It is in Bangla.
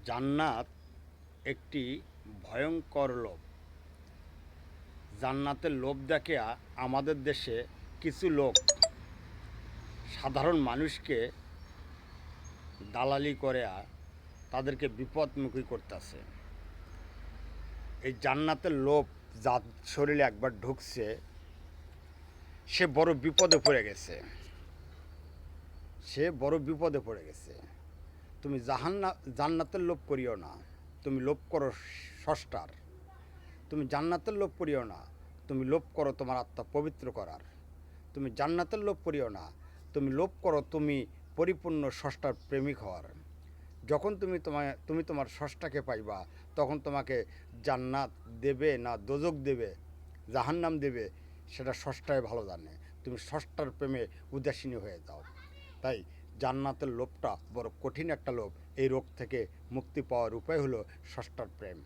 জান্নাত একটি ভয়ঙ্কর লোভ। জান্নাতের লোভ দেখিয়া আমাদের দেশে কিছু লোক সাধারণ মানুষকে দালালি করে তাদেরকে বিপদমুখী করতেছে। এই জান্নাতের লোভ যার শরীরে একবার ঢুকছে সে বড় বিপদে পড়ে গেছে। তুমি জান্নাতের লোভ করিও না, তুমি লোভ করো ষষ্ঠার। তুমি জান্নাতের লোভ করিও না, তুমি লোভ করো তোমার আত্মা পবিত্র করার। তুমি জান্নাতের লোভ করিও না, তুমি লোভ করো তুমি পরিপূর্ণ ষষ্ঠার প্রেমিক হওয়ার। যখন তুমি তোমার ষষ্ঠাকে পাইবা তখন তোমাকে জান্নাত দেবে না দোজক দেবে, জাহান্নাম দেবে, সেটা ষষ্ঠায় ভালো জানে। তুমি ষষ্ঠার প্রেমে উদাসীনী হয়ে যাও। তাই জান্নাতের লোভটা বড় কঠিন একটা লোভ। এই রোগ থেকে মুক্তি পাওয়ার উপায় হলো ষষ্ঠার প্রেম।